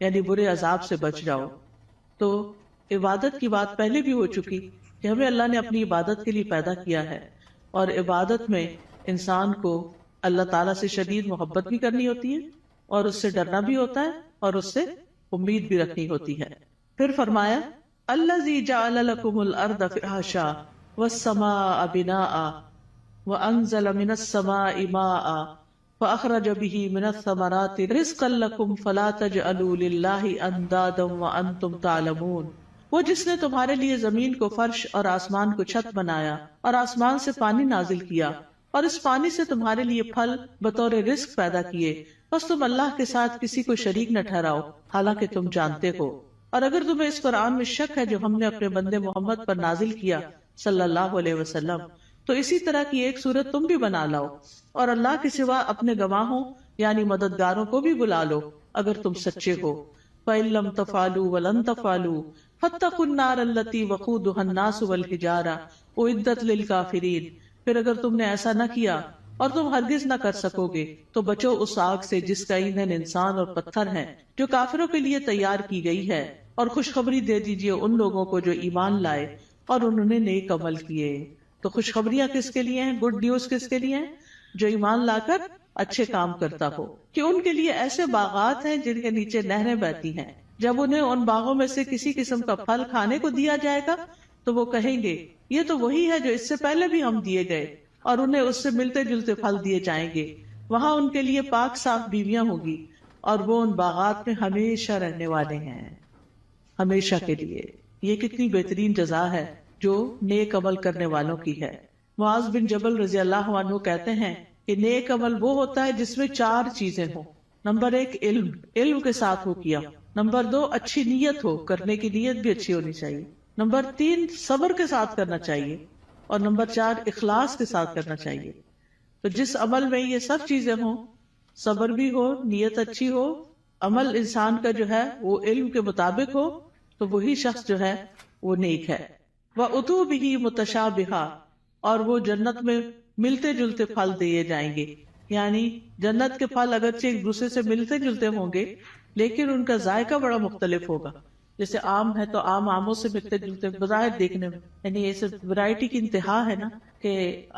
یعنی برے عذاب سے بچ جاؤ. تو عبادت کی بات پہلے بھی ہو چکی کہ ہمیں اللہ نے اپنی عبادت کے لیے پیدا کیا ہے، اور عبادت میں انسان کو اللہ تعالیٰ سے شدید محبت بھی کرنی ہوتی ہے اور اس سے ڈرنا بھی ہوتا ہے اور اس سے امید بھی رکھنی ہوتی ہے. پھر فرمایا الذی جعل لکم الارض فراشا والسماء بناء وانزل من السماء ماء فاخرج به من الثمرات رزقا لکم فلا تجعلوا للہ اندادا وانتم تعلمون. وہ جس نے تمہارے لیے زمین کو فرش اور آسمان کو چھت بنایا اور آسمان سے پانی نازل کیا اور اس پانی سے تمہارے لیے پھل بطور رزق پیدا کیے، بس تم اللہ کے ساتھ کسی کو شریک نہ ٹھہراؤ حالانکہ تم جانتے ہو. اور اگر تمہیں اس قرآن میں شک ہے جو ہم نے اپنے بندے محمد پر نازل کیا صلی اللہ علیہ وسلم، تو اسی طرح کی ایک صورت تم بھی بنا لاؤ، اور اللہ کے سوا اپنے گواہوں یعنی مددگاروں کو بھی بلا لو اگر تم سچے ہو۔ فَإِن لَّمْ تَفْعَلُوا وَلَن تَفْعَلُوا فَاتَّقُوا النَّارَ الَّتِي وَقُودُهَا النَّاسُ وَالْحِجَارَةُ أُعِدَّتْ لِلْكَافِرِينَ، پھر اگر تم نے ایسا نہ کیا اور تم ہرگز نہ کر سکو گے تو بچو اس آگ سے جس کا ایندھن انسان اور پتھر ہیں، جو کافروں کے لیے تیار کی گئی ہے، اور خوشخبری دے دیجئے ان لوگوں کو جو ایمان لائے اور انہوں نے نیک عمل کیے۔ تو خوشخبریاں کس کے لیے ہیں؟ گڈ نیوز کس کے لیے ہیں؟ جو ایمان لا کر اچھے کام کرتا ہو، کہ ان کے لیے ایسے باغات ہیں جن کے نیچے نہریں بہتی ہیں، جب انہیں ان باغوں میں سے کسی قسم کا پھل کھانے کو دیا جائے گا تو وہ کہیں گے یہ تو وہی ہے جو اس سے پہلے بھی ہم دیے گئے، اور انہیں اس سے ملتے جلتے پھل دیے جائیں گے۔ وہاں ان کے لیے پاک صاف بیویاں ہوگی، اور وہ ان باغات میں ہمیشہ رہنے والے ہیں، ہمیشہ کے لیے۔ یہ کتنی بہترین جزا ہے جو نیک عمل کرنے والوں کی ہے۔ معاذ بن جبل رضی اللہ عنہ کہتے ہیں کہ نیک عمل وہ ہوتا ہے جس میں 4 چیزیں ہوں۔ نمبر 1 علم کے ساتھ ہو کیا۔ نمبر 2 اچھی نیت ہو، کرنے کی نیت بھی اچھی ہونی چاہیے۔ نمبر 3 صبر کے ساتھ کرنا چاہیے، اور نمبر 4 اخلاص کے ساتھ کرنا چاہیے۔ تو جس عمل میں یہ سب چیزیں ہوں، صبر بھی ہو، نیت اچھی ہو، عمل انسان کا جو ہے وہ علم کے مطابق ہو، تو وہی شخص جو ہے وہ نیک ہے۔ وَأُتُوا بِهِ مُتَشَابِهًا، اور وہ جنت میں ملتے جلتے پھل دیے جائیں گے، یعنی جنت کے پھل اگرچہ ایک دوسرے سے ملتے جلتے ہوں گے لیکن ان کا ذائقہ بڑا مختلف ہوگا۔ جیسے آم ہے تو آموں سے ملتے جلتے بظاہر دیکھنے میں، یعنی یہ صرف ورائٹی کی انتہا ہے نا، کہ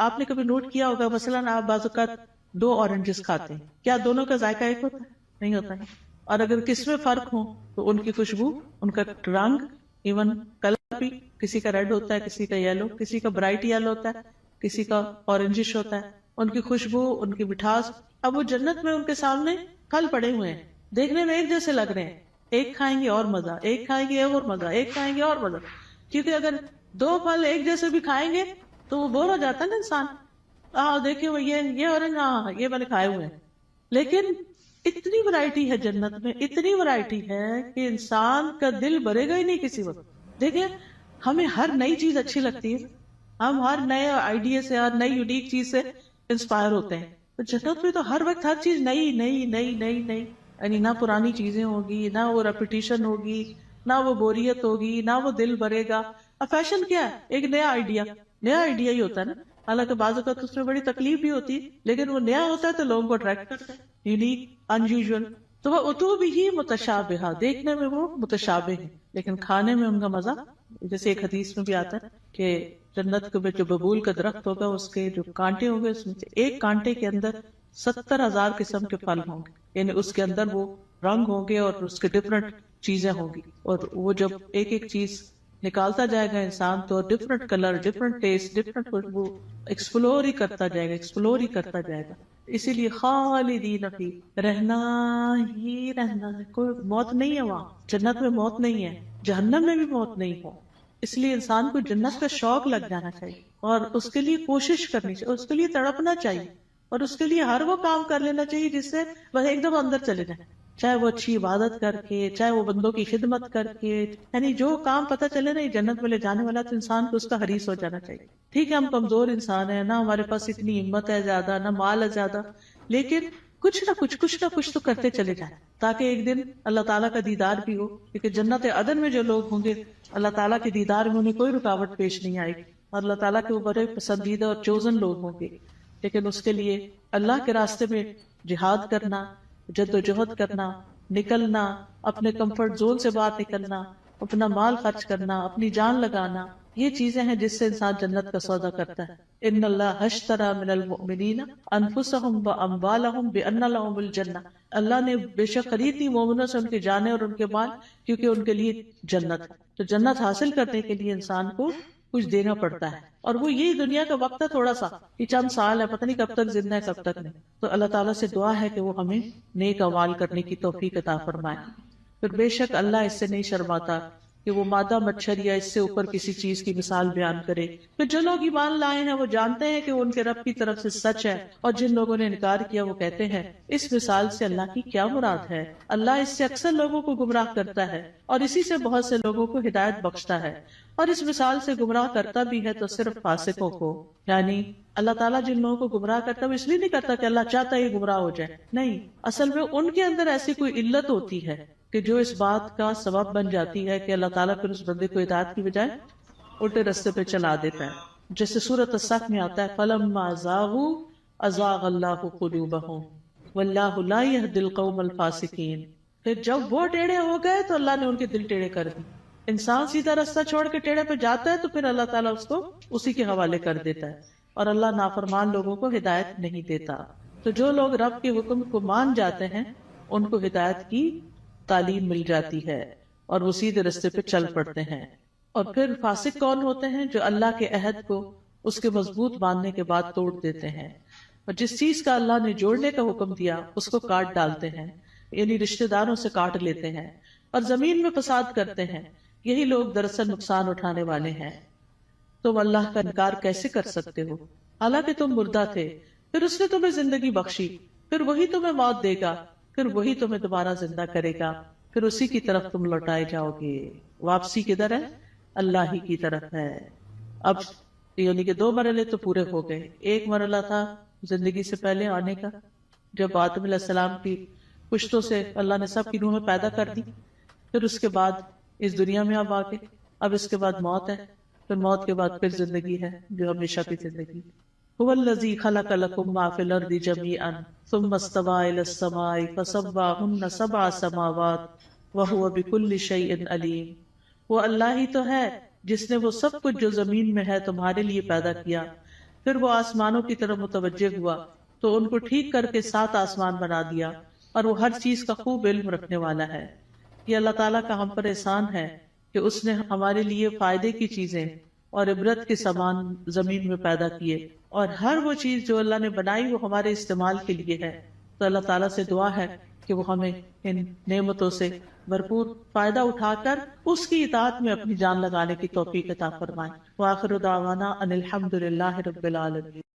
آپ نے کبھی نوٹ کیا ہوگا مثلاً آپ بعض اوقات 2 اورنجز کھاتے ہیں، کیا دونوں کا ذائقہ ایک ہوتا ہے؟ نہیں ہوتا ہے۔ اور اگر کس میں فرق ہو تو ان کی خوشبو، ان کا رنگ، ایون کلر بھی، کسی کا ریڈ ہوتا ہے، کسی کا یلو، کسی کا برائٹ یلو ہوتا ہے، کسی کا اورنجش ہوتا ہے، ان کی خوشبو، ان کی مٹھاس۔ اب وہ جنت میں ان کے سامنے پھل پڑے ہوئے ہیں، دیکھنے میں ایک جیسے لگ رہے ہیں، ایک کھائیں گے اور مزہ، ایک کھائیں گے اور مزہ، ایک کھائیں گے اور مزہ، کیونکہ اگر 2 پھل ایک جیسے بھی کھائیں گے تو وہ بور ہو جاتا ہے نا انسان۔ دیکھیں وہ یہ اورنج، یہ میں نے کھائے ہوئے ہیں، لیکن اتنی ورائٹی ہے جنت میں، اتنی ورائٹی ہے کہ انسان کا دل بھرے گا ہی نہیں کسی وقت۔ دیکھیں ہمیں ہر نئی چیز اچھی لگتی ہے، ہم ہر نئے آئیڈیا سے، ہر نئی یونیک چیز سے انسپائر ہوتے ہیں، تو جنت میں تو ہر وقت ہر چیز نئی نئی نئی نئی نئی، یعنی نہ پرانی چیزیں ہوگی، نہ وہ ریپیٹیشن ہوگی، نہ وہ بوریت ہوگی، نہ وہ دل بھرے گا۔ اب فیشن کیا ہے؟ ایک نیا آئیڈیا ہی ہوتا ہے نا، حالانکہ بعض اوقات اس میں بڑی تکلیف بھی ہوتی ہے، لیکن وہ نیا ہوتا ہے تو لوگوں کو اٹریکٹ کرتا ہے، یونیک، انیوژل۔ تو وہ اتو بھی متشابہہ، دیکھنے میں وہ متشابہ ہیں لیکن کھانے میں ان کا مزہ، جیسے ایک حدیث میں بھی آتا ہے کہ جنت کے جو ببول کا درخت ہوگا اس کے جو کانٹے ہوں گے، اس میں سے ایک کانٹے کے اندر 70,000 قسم کے پھل ہوں گے، یعنی اس کے اندر وہ رنگ ہوں گے اور اس کے ڈفرنٹ چیزیں ہوں گی، اور وہ جب ایک ایک چیز نکالتا جائے گا انسان تو different colour, different test, different خوشبو، ایکسپلور ہی کرتا جائے گا، ایکسپلور ہی کرتا جائے گا۔ اسی لیے خالدین فی، رہنا ہی رہنا ہے، کوئی موت نہیں ہے وہاں، جنت میں موت نہیں ہے، جہنم میں بھی موت نہیں ہے۔ اس لیے انسان کو جنت کا شوق لگ جانا چاہیے اور اس کے لیے کوشش کرنی چاہیے، اس کے لیے تڑپنا چاہیے، اور اس کے لیے ہر وہ کام کر لینا چاہیے جس سے وہ ایک دم اندر چلے جائیں، چاہے وہ اچھی عبادت کر کے، چاہے وہ بندوں کی خدمت کر کے، یعنی جو کام پتہ چلے نا یہ جنت میں لے جانے والا، تو انسان کو اس کا حریص ہو جانا چاہیے۔ ٹھیک ہے ہم کمزور انسان ہیں، نہ ہمارے پاس اتنی ہمت ہے زیادہ، نہ مال ہے زیادہ، لیکن کچھ نہ کچھ تو کرتے چلے جائیں تاکہ ایک دن اللہ تعالیٰ کا دیدار بھی ہو، کیونکہ جنت عدن میں جو لوگ ہوں گے اللہ تعالیٰ کے دیدار میں انہیں کوئی رکاوٹ پیش نہیں آئے گی، اور اللہ تعالیٰ کے وہ بڑے پسندیدہ اور چوزن لوگ ہوں گے۔ لیکن اس کے لیے اللہ کے راستے میں جہاد کرنا، جد و جہد کرنا، نکلنا، اپنے کمفرٹ زون سے باہر نکلنا، اپنا مال خرچ کرنا، اپنی جان لگانا، یہ چیزیں ہیں جس سے انسان جنت کا سودا کرتا ہے۔ ان اللہ اشتری من المؤمنین انفسهم واموالهم بان لهم الجنہ، اللہ نے بے شک خرید لی مومنوں سے ان کی جانیں اور ان کے مال، کیونکہ ان کے لیے جنت ہے۔ تو جنت حاصل کرنے کے لیے انسان کو کچھ دینا پڑتا ہے، اور وہ یہی دنیا کا وقت ہے، تھوڑا سا، یہ چند سال ہے، پتہ نہیں کب تک زندہ ہے کب تک نہیں۔ تو اللہ تعالیٰ سے دعا ہے کہ وہ ہمیں نیک اعمال کرنے کی توفیق عطا فرمائے۔ پھر بے شک اللہ اس سے نہیں شرماتا کہ وہ مادہ مچھر یا اس سے اوپر کسی چیز کی مثال بیان کرے. پھر جو لوگ ایمان لائے ہیں وہ جانتے ہیں کہ وہ ان کے رب کی طرف سے سچ ہے، اور جن لوگوں نے انکار کیا وہ کہتے ہیں اس مثال سے اللہ کی کیا مراد ہے. اللہ اس سے اکثر لوگوں کو گمراہ کرتا ہے اور اسی سے بہت سے لوگوں کو ہدایت بخشتا ہے، اور اس مثال سے گمراہ کرتا بھی ہے تو صرف فاسقوں کو. یعنی اللہ تعالیٰ جن لوگوں کو گمراہ کرتا ہے وہ اس لیے نہیں کرتا کہ اللہ چاہتا ہے یہ گمراہ ہو جائے، نہیں، اصل میں ان کے اندر ایسی کوئی علت ہوتی ہے کہ جو اس بات کا سبب بن جاتی ہے کہ اللہ تعالیٰ پھر اس بندے کو ہدایت کی بجائے الٹے رستے پہ چلا دیتا ہے. جیسے سورۃ الصف میں آتا ہے فَلَمَّا زَاغُوا أَزَاغَ اللَّهُ قُلُوبَهُمْ وَاللَّهُ لَا يَهْدِي الْقَوْمَ الْفَاسِقِينَ. پھر جب وہ ٹیڑھے ہو گئے تو اللہ نے ان کے دل ٹیڑھے کر دی. انسان سیدھا راستہ چھوڑ کے ٹیڑھے پہ جاتا ہے تو پھر اللہ تعالیٰ اس کو اسی کے حوالے کر دیتا ہے، اور اللہ نافرمان لوگوں کو ہدایت نہیں دیتا. تو جو لوگ رب کے حکم کو مان جاتے ہیں ان کو ہدایت کی تعلیم مل جاتی ہے اور وہ سیدھے رستے پہ چل پڑتے ہیں. اور پھر فاسق کون ہوتے ہیں؟ جو اللہ کے عہد کو اس کے مضبوط باندھنے کے بعد توڑ دیتے ہیں، اور جس چیز کا اللہ نے جوڑنے کا حکم دیا اس کو کاٹ ڈالتے ہیں، یعنی رشتہ داروں سے کاٹ لیتے ہیں اور زمین میں فساد کرتے ہیں. یہی لوگ دراصل نقصان اٹھانے والے ہیں. تم اللہ کا انکار کیسے کر سکتے ہو حالانکہ تم مردہ تھے، پھر اس نے تمہیں زندگی بخشی، پھر وہی تمہیں موت دے گا، پھر وہی تمہیں دوبارہ زندہ کرے گا، پھر اسی کی طرف تم لوٹائے جاؤ گے. واپسی کدھر ہے؟ اللہ ہی کی طرف ہے. اب یعنی کہ 2 مرحلے تو پورے ہو گئے. ایک مرحلہ تھا زندگی سے پہلے آنے کا، جب آدم علیہ السلام کی پشتوں سے اللہ نے سب کی روحیں پیدا کر دی. پھر اس کے بعد اس دنیا میں اب آگے، اب اس کے بعد موت ہے، پھر موت کے بعد پھر زندگی ہے جو ہمیشہ کی زندگی. هو الذی خلق لکم ما فی الارض جمیعا ثم استوى الی السماء فسواہن 7 سماوات وہو بکل شیء علیم. وہ اللہ ہی تو ہے جس نے وہ سب کچھ جو زمین میں ہے تمہارے لیے پیدا کیا، پھر وہ آسمانوں کی طرف متوجہ ہوا تو ان کو ٹھیک کر کے 7 آسمان بنا دیا، اور وہ ہر چیز کا خوب علم رکھنے والا ہے. یہ اللہ تعالیٰ کا ہم پر احسان ہے کہ اس نے ہمارے لیے فائدے کی چیزیں اور عبرت کے سامان زمین میں پیدا کیے، اور ہر وہ چیز جو اللہ نے بنائی وہ ہمارے استعمال کے لیے ہے. تو اللہ تعالیٰ سے دعا ہے کہ وہ ہمیں ان نعمتوں سے بھرپور فائدہ اٹھا کر اس کی اطاعت میں اپنی جان لگانے کی توفیق عطا فرمائے. وآخر دعوانا ان الحمد للہ رب العالمین.